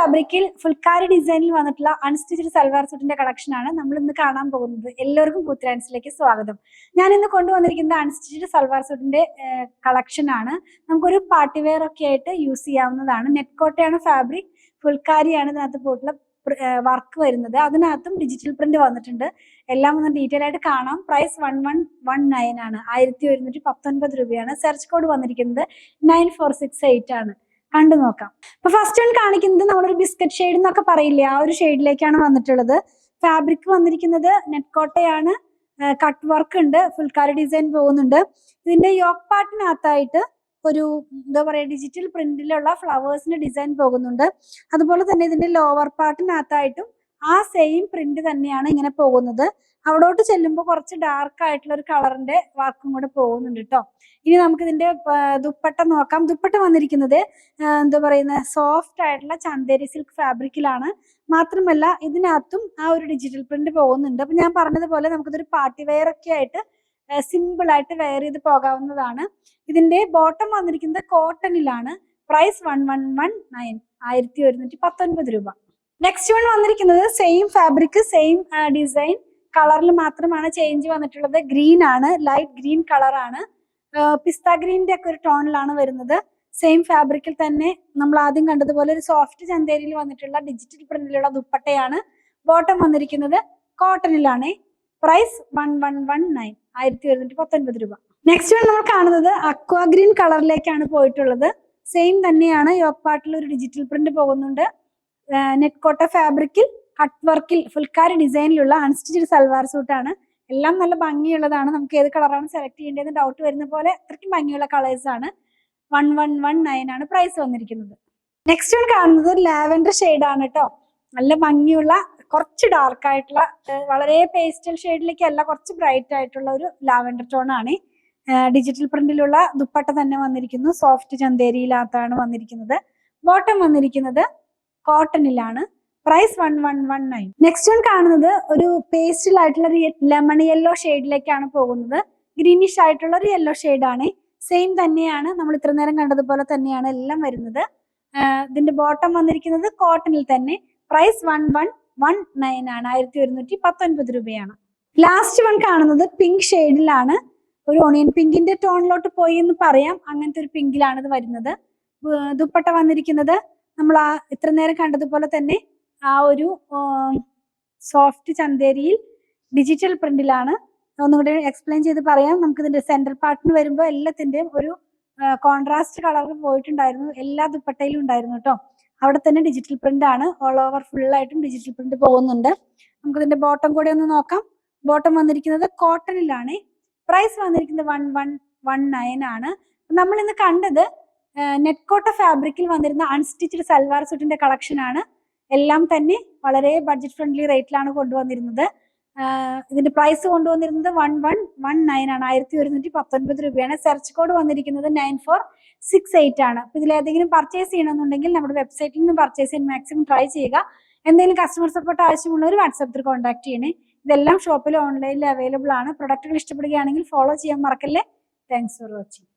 ഫാബ്രിക്കിൽ ഫുൾക്കാരി ഡിസൈനിൽ വന്നിട്ടുള്ള അൺസ്റ്റിച്ച്ഡ് സൽവാർ സൂട്ടിന്റെ കളക്ഷൻ ആണ് നമ്മൾ ഇന്ന് കാണാൻ പോകുന്നത്. എല്ലാവർക്കും പൂത്തിരാൻസിലേക്ക് സ്വാഗതം. ഞാൻ ഇന്ന് കൊണ്ടുവന്നിരിക്കുന്നത് അൺസ്റ്റിച്ച്ഡ് സൽവാർ സൂട്ടിന്റെ കളക്ഷൻ ആണ്. നമുക്കൊരു പാർട്ടി വെയർ ഒക്കെ ആയിട്ട് യൂസ് ചെയ്യാവുന്നതാണ്. നെറ്റ് കോട്ടയാണ് ഫാബ്രിക്, ഫുൾക്കാരിയാണ് ഇതിനകത്ത് പോയിട്ടുള്ള വർക്ക് വരുന്നത്. അതിനകത്തും ഡിജിറ്റൽ പ്രിന്റ് വന്നിട്ടുണ്ട്. എല്ലാം ഒന്ന് ഡീറ്റെയിൽ ആയിട്ട് കാണാം. പ്രൈസ് 1119 ആണ്, 1119 രൂപയാണ്. സെർച്ച് കോഡ് വന്നിരിക്കുന്നത് 9468 ആണ്. കണ്ടു നോക്കാം. അപ്പൊ ഫസ്റ്റ് വൺ കാണിക്കുന്നത് നമ്മളൊരു ബിസ്ക്കറ്റ് ഷെയ്ഡ് എന്നൊക്കെ പറയില്ലേ, ആ ഒരു ഷെയ്ഡിലേക്കാണ് വന്നിട്ടുള്ളത്. ഫാബ്രിക് വന്നിരിക്കുന്നത് നെറ്റ് കോട്ടയാണ്, കട്ട് വർക്ക് ഉണ്ട്, ഫുൾക്കാരി ഡിസൈൻ പോകുന്നുണ്ട്. ഇതിന്റെ യോക്ക് പാർട്ടിനകത്തായിട്ട് ഒരു എന്താ പറയുക ഡിജിറ്റൽ പ്രിന്റിലുള്ള ഫ്ലവേഴ്സിന്റെ ഡിസൈൻ പോകുന്നുണ്ട്. അതുപോലെ തന്നെ ഇതിന്റെ ലോവർ പാർട്ടിനകത്തായിട്ടും ആ സെയിം പ്രിന്റ് തന്നെയാണ് ഇങ്ങനെ പോകുന്നത്. അവിടോട്ട് ചെല്ലുമ്പോൾ കുറച്ച് ഡാർക്ക് ആയിട്ടുള്ള ഒരു കളറിന്റെ വർക്കും കൂടെ പോകുന്നുണ്ട് കേട്ടോ. ഇനി നമുക്ക് ഇതിന്റെ ദുപ്പട്ട നോക്കാം. ദുപ്പട്ട വന്നിരിക്കുന്നത് എന്താ പറയുന്ന സോഫ്റ്റ് ആയിട്ടുള്ള ചന്തേരി സിൽക്ക് ഫാബ്രിക്കിലാണ്. മാത്രമല്ല ഇതിനകത്തും ആ ഒരു ഡിജിറ്റൽ പ്രിന്റ് പോകുന്നുണ്ട്. അപ്പൊ ഞാൻ പറഞ്ഞതുപോലെ നമുക്കിതൊരു പാർട്ടി വെയർ ഒക്കെ ആയിട്ട് സിമ്പിൾ ആയിട്ട് വെയർ ചെയ്ത് പോകാവുന്നതാണ്. ഇതിന്റെ ബോട്ടം വന്നിരിക്കുന്നത് കോട്ടണിലാണ്. പ്രൈസ് 1119, 1119 രൂപ. നെക്സ്റ്റ് വൺ വന്നിരിക്കുന്നത് സെയിം ഫാബ്രിക്, സെയിം ഡിസൈൻ, കളറിൽ മാത്രമാണ് ചേഞ്ച് വന്നിട്ടുള്ളത്. ഗ്രീൻ ആണ്, ലൈറ്റ് ഗ്രീൻ കളറാണ്. പിസ്ത ഗ്രീനിന്റെ ഒക്കെ ഒരു ടോണിലാണ് വരുന്നത്. സെയിം ഫാബ്രിക്കിൽ തന്നെ നമ്മൾ ആദ്യം കണ്ടതുപോലെ ഒരു സോഫ്റ്റ് ചന്തേരിയിൽ വന്നിട്ടുള്ള ഡിജിറ്റൽ പ്രിന്റിലുള്ള ദുപ്പട്ടയാണ്. ബോട്ടം വന്നിരിക്കുന്നത് കോട്ടണിലാണ്. പ്രൈസ് 1119, 1119 രൂപ. നെക്സ്റ്റ് വൺ നമ്മൾ കാണുന്നത് അക്വാ ഗ്രീൻ കളറിലേക്കാണ് പോയിട്ടുള്ളത്. സെയിം തന്നെയാണ്, യോക്ക് പാർട്ടിൽ ഒരു ഡിജിറ്റൽ പ്രിന്റ് പോകുന്നുണ്ട്. നെറ്റ് കോട്ട ഫാബ്രിക്കിൽ കട്ട് വർക്കിൽ ഫുൾക്കാരി ഡിസൈനിലുള്ള അൺസ്റ്റിച്ച്ഡ് സൽവാർ സൂട്ടാണ്. എല്ലാം നല്ല ഭംഗിയുള്ളതാണ്. നമുക്ക് ഏത് കളറാണ് സെലക്ട് ചെയ്യേണ്ടതെന്ന് ഡൗട്ട് വരുന്ന പോലെ അത്രയ്ക്കും ഭംഗിയുള്ള കളേഴ്സ് ആണ്. 1119 ആണ് പ്രൈസ് വന്നിരിക്കുന്നത്. നെക്സ്റ്റ് വൺ കാണുന്നത് ലാവൻഡർ ഷെയ്ഡ് ആണ് കേട്ടോ. നല്ല ഭംഗിയുള്ള കുറച്ച് ഡാർക്ക് ആയിട്ടുള്ള, വളരെ പേസ്റ്റൽ ഷെയ്ഡിലേക്ക് അല്ല, കുറച്ച് ബ്രൈറ്റ് ആയിട്ടുള്ള ഒരു ലാവൻഡർ ടോൺ ആണ്. ഡിജിറ്റൽ പ്രിന്റിലുള്ള ദുപ്പട്ട തന്നെ വന്നിരിക്കുന്നു. സോഫ്റ്റ് ചന്തേരിയിലാണ് വന്നിരിക്കുന്നത്. ബോട്ടം വന്നിരിക്കുന്നത് കോട്ടണിലാണ്. പ്രൈസ് 1119. നെക്സ്റ്റ് വൺ കാണുന്നത് ഒരു പേസ്റ്റൽ ആയിട്ടുള്ള ലെമൺ യെല്ലോ ഷെയ്ഡിലേക്കാണ് പോകുന്നത്. ഗ്രീനിഷ് ആയിട്ടുള്ള ഒരു യെല്ലോ ഷെയ്ഡാണ്. സെയിം തന്നെയാണ്, നമ്മൾ ഇത്ര നേരം കണ്ടതുപോലെ തന്നെയാണ് എല്ലാം വരുന്നത്. ഇതിന്റെ ബോട്ടം വന്നിരിക്കുന്നത് കോട്ടണിൽ തന്നെ. പ്രൈസ് 1119 ആണ്, 1119 രൂപയാണ്. ലാസ്റ്റ് വൺ കാണുന്നത് പിങ്ക് ഷെയ്ഡിലാണ്. ഒരു ഓണിയൻ പിങ്കിന്റെ ടോണിലോട്ട് പോയി എന്ന് പറയാം, അങ്ങനത്തെ ഒരു പിങ്കിലാണ് ഇത് വരുന്നത്. ദുപ്പട്ട വന്നിരിക്കുന്നത് നമ്മൾ ആ ഇത്ര നേരം കണ്ടതുപോലെ തന്നെ ആ ഒരു സോഫ്റ്റ് ചന്തേരിയിൽ ഡിജിറ്റൽ പ്രിന്റിലാണ്. ഒന്നുകൂടി എക്സ്പ്ലെയിൻ ചെയ്ത് പറയാം. നമുക്ക് ഇതിന്റെ സെന്റർ പാർട്ടിന് വരുമ്പോൾ എല്ലാത്തിന്റെയും ഒരു കോൺട്രാസ്റ്റ് കളർ പോയിട്ടുണ്ടായിരുന്നു, എല്ലാ ദുപ്പട്ടയിലും ഉണ്ടായിരുന്നു കേട്ടോ. അവിടെ തന്നെ ഡിജിറ്റൽ പ്രിന്റ് ആണ്. ഓൾ ഓവർ ഫുൾ ആയിട്ടും ഡിജിറ്റൽ പ്രിന്റ് പോകുന്നുണ്ട്. നമുക്ക് ഇതിന്റെ ബോട്ടം കൂടെ ഒന്ന് നോക്കാം. ബോട്ടം വന്നിരിക്കുന്നത് കോട്ടണിലാണ്. പ്രൈസ് വന്നിരിക്കുന്നത് 1119 ആണ്. നമ്മൾ ഇന്ന് കണ്ടത് നെറ്റ് കോട്ട ഫാബ്രിക്കിൽ വന്നിരുന്ന അൺസ്റ്റിച്ച്ഡ് സൽവാർ സൂട്ടിന്റെ കളക്ഷൻ ആണ്. എല്ലാം തന്നെ വളരെ ബഡ്ജറ്റ് ഫ്രണ്ട്ലി റേറ്റിലാണ് കൊണ്ടുവന്നിരുന്നത്. ഇതിന്റെ പ്രൈസ് കൊണ്ടുവന്നിരുന്നത് 1119 ആണ്, 1119 രൂപയാണ്. സെർച്ച് കോഡ് വന്നിരിക്കുന്നത് 9468 ആണ്. അപ്പൊ ഇതിൽ ഏതെങ്കിലും പർച്ചേസ് ചെയ്യണമെന്നുണ്ടെങ്കിൽ നമ്മുടെ വെബ്സൈറ്റിൽ നിന്ന് പർച്ചേസ് ചെയ്യാൻ മാക്സിമം ട്രൈ ചെയ്യുക. എന്തെങ്കിലും കസ്റ്റമർ സപ്പോർട്ട് ആവശ്യമുള്ളവർ വാട്സാപ്പിൽ കോൺടാക്ട് ചെയ്യണേ. ഇതെല്ലാം ഷോപ്പിൽ ഓൺലൈനിൽ അവൈലബിൾ ആണ്. പ്രൊഡക്റ്റുകൾ ഇഷ്ടപ്പെടുകയാണെങ്കിൽ ഫോളോ ചെയ്യാൻ മറക്കല്ലേ. Thanks for watching.